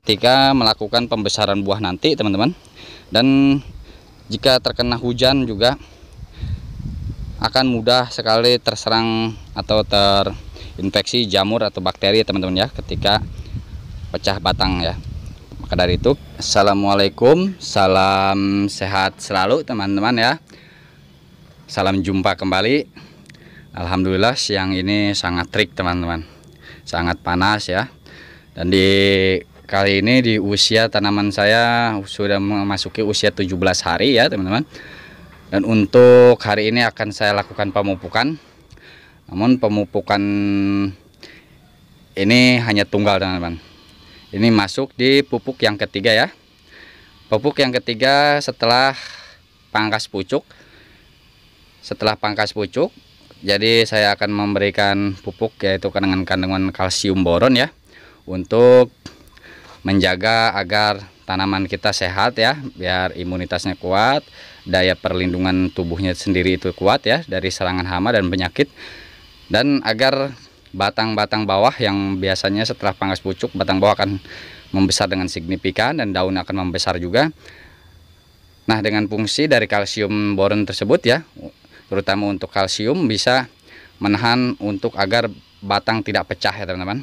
ketika melakukan pembesaran buah nanti teman-teman. Dan jika terkena hujan juga akan mudah sekali terserang atau terinfeksi jamur atau bakteri teman-teman ya ketika pecah batang ya. Maka dari itu, assalamualaikum, salam sehat selalu teman-teman ya. Salam jumpa kembali. Alhamdulillah siang ini sangat terik teman-teman, sangat panas ya. Dan kali ini di usia tanaman saya sudah memasuki usia 17 hari ya teman-teman. Dan untuk hari ini akan saya lakukan pemupukan. Namun pemupukan ini hanya tunggal teman-teman. Ini masuk di pupuk yang ketiga ya. Pupuk yang ketiga setelah pangkas pucuk. Setelah pangkas pucuk, jadi saya akan memberikan pupuk yaitu dengan kandungan kalsium boron ya, untuk menjaga agar tanaman kita sehat ya, biar imunitasnya kuat, daya perlindungan tubuhnya sendiri itu kuat ya dari serangan hama dan penyakit, dan agar batang-batang bawah yang biasanya setelah pangkas pucuk batang bawah akan membesar dengan signifikan dan daun akan membesar juga. Nah, dengan fungsi dari kalsium boron tersebut ya, terutama untuk kalsium bisa menahan untuk agar batang tidak pecah ya teman-teman.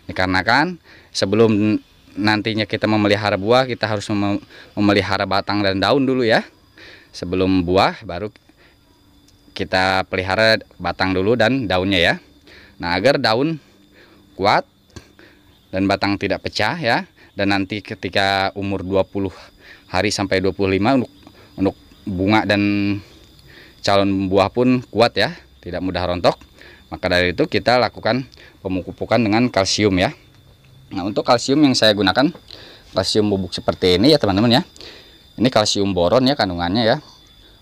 Dikarenakan sebelum nantinya kita memelihara buah, kita harus memelihara batang dan daun dulu ya. Sebelum buah baru kita pelihara batang dulu dan daunnya ya. Nah, agar daun kuat dan batang tidak pecah ya, dan nanti ketika umur 20 hari sampai 25 untuk bunga dan calon buah pun kuat ya, tidak mudah rontok. Maka dari itu kita lakukan pemupukan dengan kalsium ya. Nah, untuk kalsium yang saya gunakan kalsium bubuk seperti ini ya teman-teman ya. Ini kalsium boron ya kandungannya ya.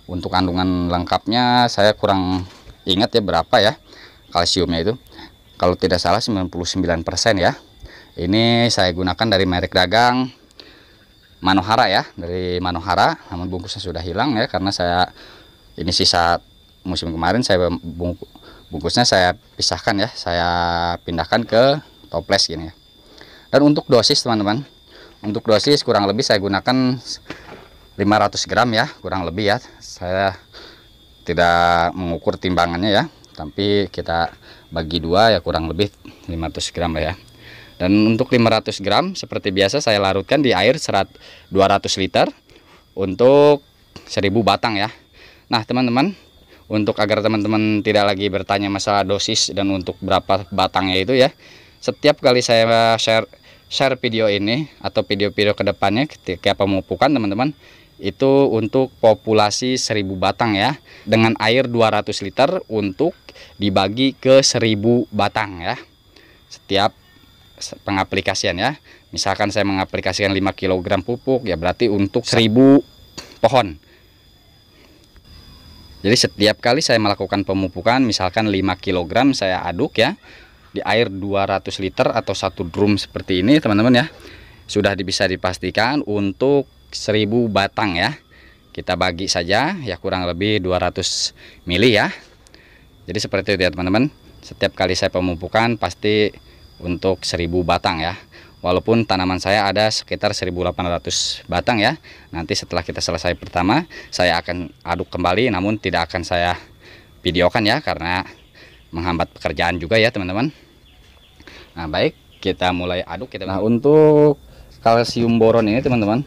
Untuk kandungan lengkapnya saya kurang ingat ya berapa ya kalsiumnya itu. Kalau tidak salah 99% ya. Ini saya gunakan dari merek dagang Manohara ya, dari Manohara. Namun bungkusnya sudah hilang ya, karena ini sisa musim kemarin, saya bungkusnya saya pisahkan ya, saya pindahkan ke toples gini ya. Dan untuk dosis teman-teman, untuk dosis kurang lebih saya gunakan 500 gram ya, kurang lebih ya. Saya tidak mengukur timbangannya ya, tapi kita bagi dua ya, kurang lebih 500 gram lah ya. Dan untuk 500 gram seperti biasa saya larutkan di air 200 liter untuk 1000 batang ya. Nah teman-teman, untuk agar teman-teman tidak lagi bertanya masalah dosis dan untuk berapa batangnya itu ya, setiap kali saya share video ini atau video-video kedepannya ketika pemupukan teman-teman, itu untuk populasi 1000 batang ya, dengan air 200 liter untuk dibagi ke 1000 batang ya, setiap pengaplikasian ya. Misalkan saya mengaplikasikan 5 kg pupuk ya, berarti untuk 1000 pohon. Jadi setiap kali saya melakukan pemupukan, misalkan 5 kg saya aduk ya di air 200 liter atau 1 drum seperti ini teman-teman ya, sudah bisa dipastikan untuk 1000 batang ya. Kita bagi saja ya, kurang lebih 200 mili ya. Jadi seperti itu ya teman-teman. Setiap kali saya pemupukan pasti untuk 1000 batang ya. Walaupun tanaman saya ada sekitar 1800 batang ya. Nanti setelah kita selesai pertama, saya akan aduk kembali, namun tidak akan saya videokan ya, karena menghambat pekerjaan juga ya teman-teman. Nah baik, kita mulai aduk kita. Nah, untuk kalsium boron ini teman-teman,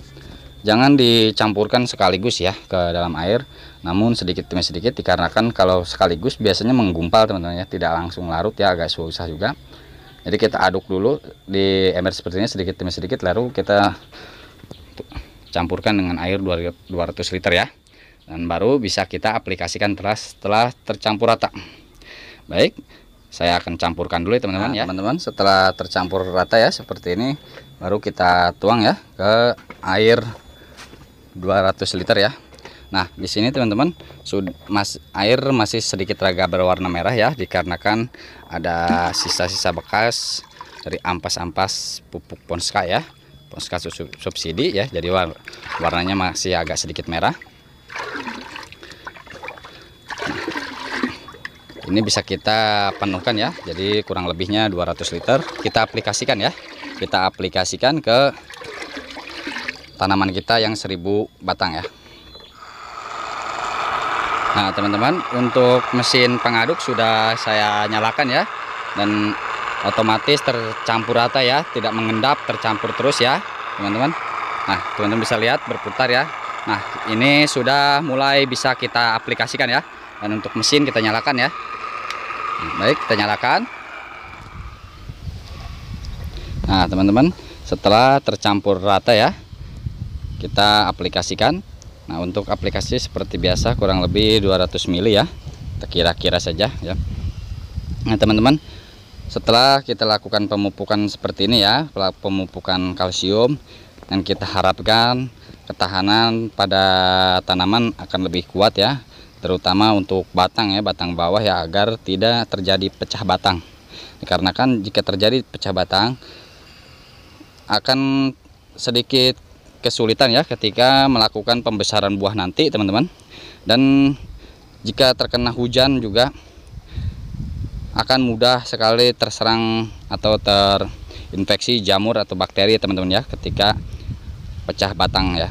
jangan dicampurkan sekaligus ya ke dalam air, namun sedikit demi sedikit, dikarenakan kalau sekaligus biasanya menggumpal teman-teman ya, tidak langsung larut ya, agak susah juga. Jadi kita aduk dulu di ember seperti ini sedikit demi sedikit, lalu kita campurkan dengan air 200 liter ya, dan baru bisa kita aplikasikan setelah tercampur rata. Baik, saya akan campurkan dulu ya teman-teman ya. Teman-teman, setelah tercampur rata ya seperti ini, baru kita tuang ya ke air 200 liter ya. Nah, di sini teman-teman, air masih sedikit agak berwarna merah ya, dikarenakan ada sisa-sisa bekas dari ampas-ampas pupuk Ponska ya, Ponska subsidi ya. Jadi warnanya masih agak sedikit merah. Ini bisa kita penuhkan ya, jadi kurang lebihnya 200 liter kita aplikasikan ya. kita aplikasikan ke tanaman kita yang 1000 batang ya. Nah teman-teman, untuk mesin pengaduk sudah saya nyalakan ya, dan otomatis tercampur rata ya, tidak mengendap, tercampur terus ya teman-teman. Nah teman-teman bisa lihat berputar ya. Nah ini sudah mulai bisa kita aplikasikan ya. Dan untuk mesin kita nyalakan ya. Baik, kita nyalakan. Nah teman-teman, setelah tercampur rata ya, kita aplikasikan. Nah untuk aplikasi seperti biasa kurang lebih 200 ml ya, kita kira-kira saja ya. Nah teman-teman, setelah kita lakukan pemupukan seperti ini ya, pemupukan kalsium, dan kita harapkan ketahanan pada tanaman akan lebih kuat ya, terutama untuk batang ya, batang bawah ya, agar tidak terjadi pecah batang. Dikarenakan jika terjadi pecah batang akan sedikit kesulitan ya ketika melakukan pembesaran buah nanti teman-teman. Dan jika terkena hujan juga akan mudah sekali terserang atau terinfeksi jamur atau bakteri teman-teman ya ketika pecah batang ya.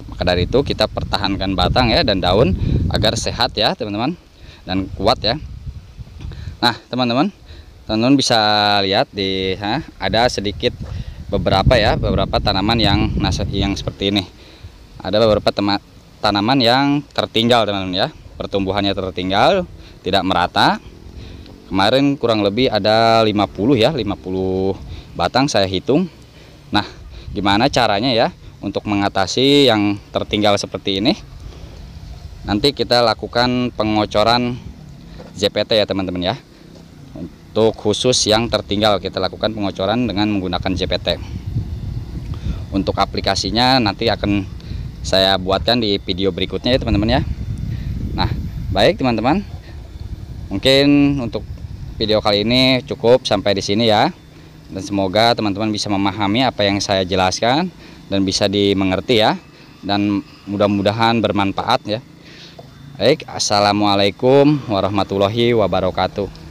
Maka dari itu kita pertahankan batang ya dan daun agar sehat ya teman-teman dan kuat ya. Nah teman-teman bisa lihat ada sedikit beberapa tanaman yang seperti ini. Ada beberapa tanaman yang tertinggal teman-teman ya, pertumbuhannya tertinggal, tidak merata. Kemarin kurang lebih ada 50 batang saya hitung. Nah gimana caranya ya untuk mengatasi yang tertinggal seperti ini? Nanti kita lakukan pengocoran ZPT ya teman-teman ya. Untuk khusus yang tertinggal kita lakukan pengocoran dengan menggunakan ZPT. Untuk aplikasinya nanti akan saya buatkan di video berikutnya ya teman-teman ya. Nah baik teman-teman, mungkin untuk video kali ini cukup sampai di sini ya. Dan semoga teman-teman bisa memahami apa yang saya jelaskan dan bisa dimengerti ya, dan mudah-mudahan bermanfaat ya. Baik, assalamualaikum warahmatullahi wabarakatuh.